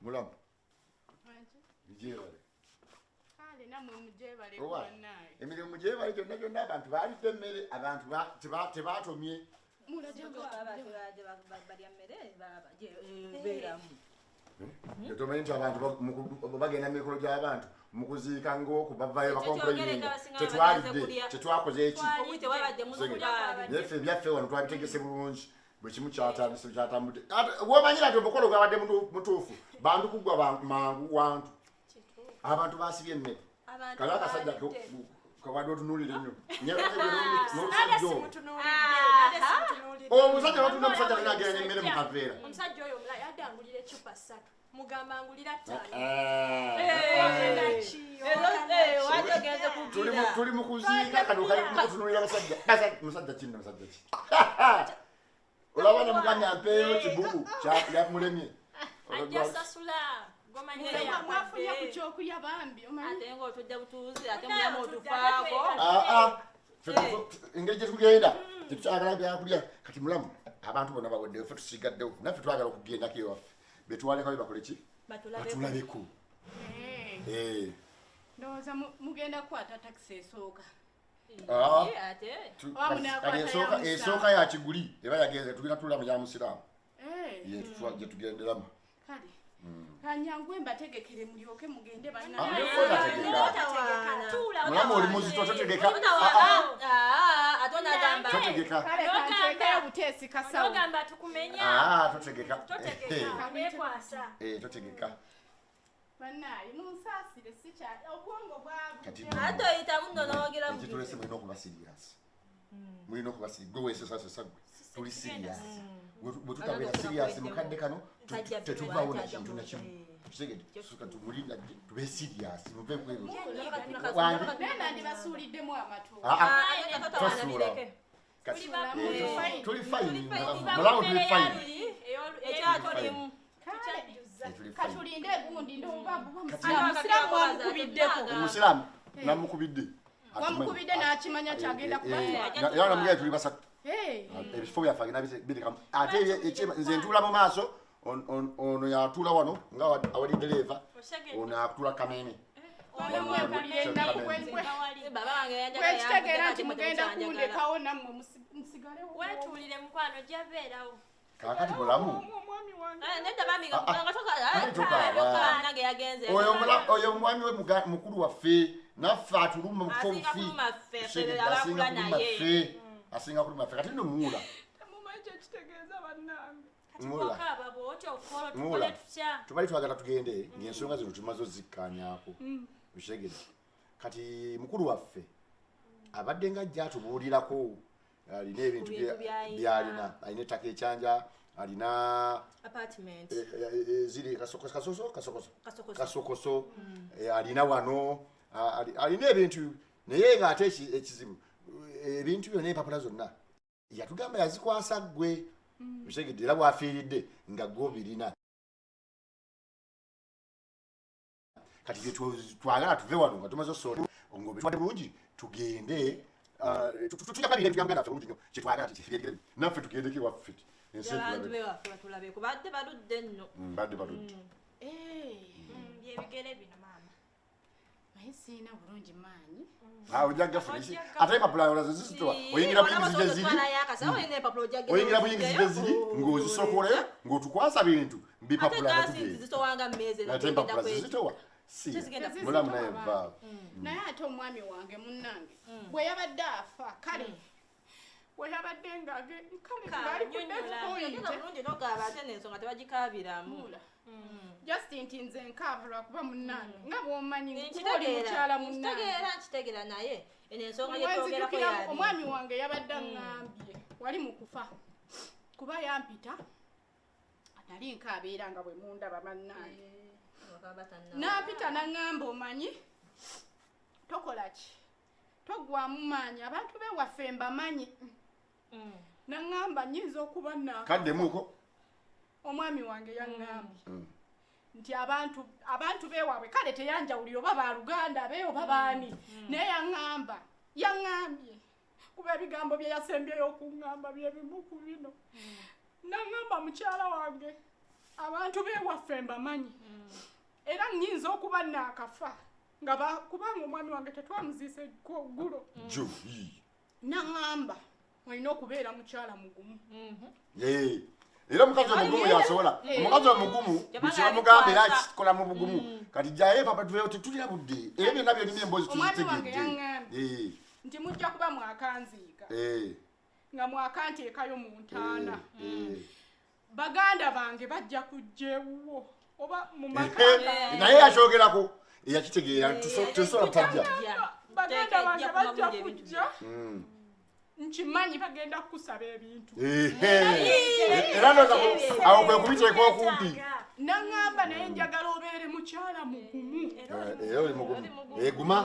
Mulamu. Mujebale. Kale namwe mujebale Owa. naye. Emirimu mujebale kyonna abantu balidde emmere abantu tebatomye. Tomanyi nti abantu bagenda mu mikolo gy'abantu mu kuziika ng'oku bavayo bakompoyinga tetwakoze eki ebyaffe wano twabitegese bulungi bwe kimu kyatambudde womanyira nti omukolo gwabadde mutuufu bantu kuggwa mangu wantu abantu basibye emmere kale akasajja kawadde otunuulire nnyo omusajja watunda omusajja nageranya emmere mu kaveera omusajja oyo omulayi adde angulira ecupa 3 mugamba angulira 5 tuli mu kuziika kano kali kutunuulira musajja ki olaba ne muganda ampeeyo kibugu kyamulemye ajja sasula mwafunye ku kyokulya bambi ate ng'otujja butuuzi ate mulamu otufaako engeri gye tugenda tetukyagala byakulya kati mulamu abantu bonna baweddeyo ffe tusigaddewo naffe twagala okugendako ewaffe betwalekayo bakole ki batulabeko ndowooza mugenda kukwata takisi esooka esooka ya kiguli eba yagenze tugenda tulaba ya musiraamu gye tugenderamu kale kanyangwe mbategekere mulyoke mugende mulamu oli muzito totegeka totegeka kale kanteekera buteesi kasawo ogamba tukumenya totegeka totegeka bannaye munsaasire sikyali obwongo bwabu ate oyitamu nno n'owagira mu tulese mulina okuba siriyasi mulina okuba siriyasi gwe weesesasesa gwe tuli siriyasi bwe tutabeera siriyasi mukadde kano tetuvaawo na kintu nakimu tutegedde suka tumulinda tube siriyasi muve kweru nena ndibasuuliddemu amatu tosuula tuli fayini mulamu tuli fayini ekyatulimu katulinde egundi ndomusiraamu wamukubiddeko omusiraamu namukubidde wamukubidde n'akimanya kyagenda era namugaye tuli basatu ebifo byaffe agenda birekamu ate nze ntuula mu maaso ono yatuula wano nga awali dereeva ono akutuula kameme wekitegeera nti mugenda kundekawo nammwe musigalewo wetuulire mukwano gyabeerawo kakati mulamu oyo omwami we mukulu waffe naffe atuluma mukufo bufi asinga kuluma ffe kati nno muwula tubali twagala tugende ng'ensonga zino tumaze ozikkaanyaako okitegedde kati mukulu waffe abadde nga ajja atubuulirako alina ebintu byalina alina ettaka ekyanja alina ziri kasokoso alina wano alina ebintu naye ng'ate ekizibu ebintu byonna empapula zonna yatugamba yazikwasa ggwe okitegedde era bwafiiridde nga ggwe obirina kati twagala tuve wano nga tumaze osooli ng'obitwadde bulungi tugende tutuyaka bire tugamba naffe bulungi kyetwagala naffe tugendeko ewaffe abantu bewaffe batulabe kubadde baludde nno badde baludde byebigere bino maama naye siina bulungi maanyi ojja gafuna ate empapula olazo zizitowa oyingira buyingizi gye ziri oyingira buyingizi gye ziri ng'ozisokole ng'otukwasa bintu bipapula ate empapula zizitowa mulamu naye vaawo naye ate omwami wange munnange bwe yabadde afa kale bwe yabadde just nti nze nkaaba lwakuba munnange nga bw'omanyi oli mukyala munnangenkitegeera naye ensonga gyetwogerako yaali omwami wange yabadde aŋŋambye wali mu kufa kuba yampita nali nkaabeera nga bwe mundaba bannange nampita naŋŋamba omanyi tokola ki togwamu maanyi abantu bewaffe mbamanyi naŋŋamba nnyinza okuba kaddemuuko omwami wange yaŋŋambye nti abantu bewaabwe kale teyanjawulira oba baluganda be oba baani naye yaŋŋambye kuba ebigambo bye yasembyeyo okuŋŋamba bye bimu ku bino naŋŋamba mukyala wange abantu bewaffe mbamanyi era nnyinza okuba naakafa kubanga omwami wange tetwamuziise ggulo naŋŋamba olina okubeera mukyala mugumu era omukazi omugumu yasobola omukazi omugumu bikiramugambe era kikola mu bugumu kati jjaye papa tetulina budde era byonna byolina emboozi tuzitegedde nti mujja kuba mwakanziika nga mwakanteekayo mu ntaana baganda bange bajja kujja ewuwo oba mu naye yakyogerako eyakitegeera tesobola kutajja baganda bange bajja kujja nkimanyi bagenda kukusaba ebintu era awo kwe kubiteeka okumpi naŋŋamba naye njagala obeere mukyala mugumu guma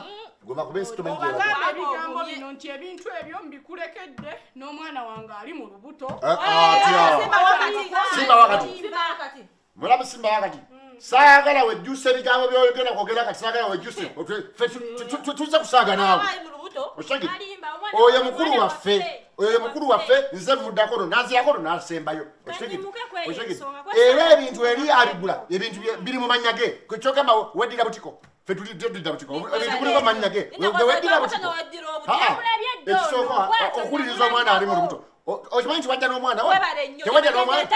kuba obagamba ebigambo bino nti ebintu ebyo mbikulekedde n'omwana wange ali mu lubuto simba wakati mulamu simba wakati saagala wejjusa ebigambo by'oyogera kwogera kati saagala wejjusa tuzze kusaaga naawe oyo mukulu waffe nze muddako nanzirako nasembayo era ebintu eri abigula ebintu biri mu mannya ge kyogamba weddira butiko ffe tulidda butiko ebintu kuliko mannya ge weddira butiko ekisooka okuliriza omwana ali mu lubuto okimanyi nti wajja n'omwana tewajja n'omwana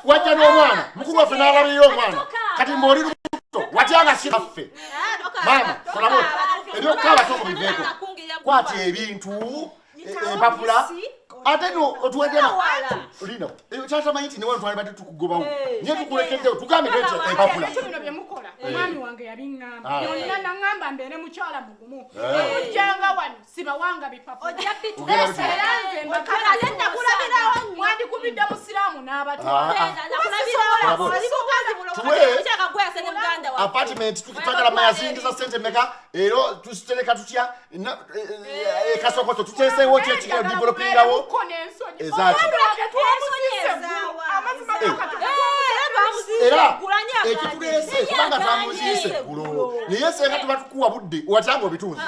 wajja n'omwana mukulu waffe n'alabirira omwana kati mb'oli lubuto watyanga siraffe maama kolabo ebyokukaaba soko biveeko kwati ebintu empapula ate no otuwadde Lina kyatamanyi nti newe ntwali bate tukugobawo nye tukulekeddewo tugambe twete empapula bino bye mukola omwami wange yabiŋŋamba yonna naŋŋamba mbeere mukyala mugumu okujjanga wano sibawanga bipapula era nze mbakalaennakulabirawo mwandikubidde musiraamu apartment tukitagala mayazingiza sente meka ero tusitereka tutya ekasokoso tuteesewo kyekigero developingawo era ekituleese kubanga twamuziise gulo naye senga tuba tukuwa budde watyanga obitunzi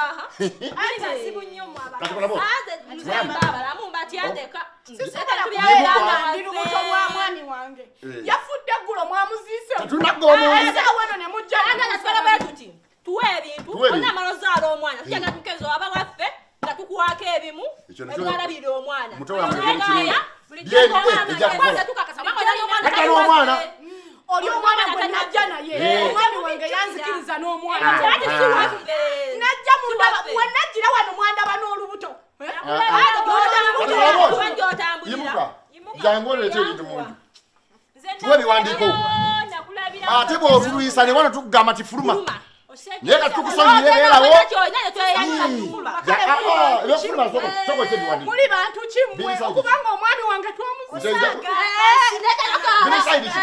ndirubuto lwa mwami wange yafudde ggulo mwamuziise tunaggomuwano nemujanatuti tuwe ebintu ona amalozaala omwana tujaga tukeza aba waffe nga tukuwaako ebimu ebirabirira omwana omwana oli omwana gwe najja naye omwami wange yanzikiriza n'omwana najja wenajjira wano mwandaba n'olubuto jangu oleete ebintu muntu tuwe ebiwandiiko ate bw'otulwisa ne wano tukugamba ti fuluma naye kati tukusonyiye beerawo ebyokufuluma soko kyebiwandiiko muli bantu kimwe okubanga omwami wange twamuziza birisaidiki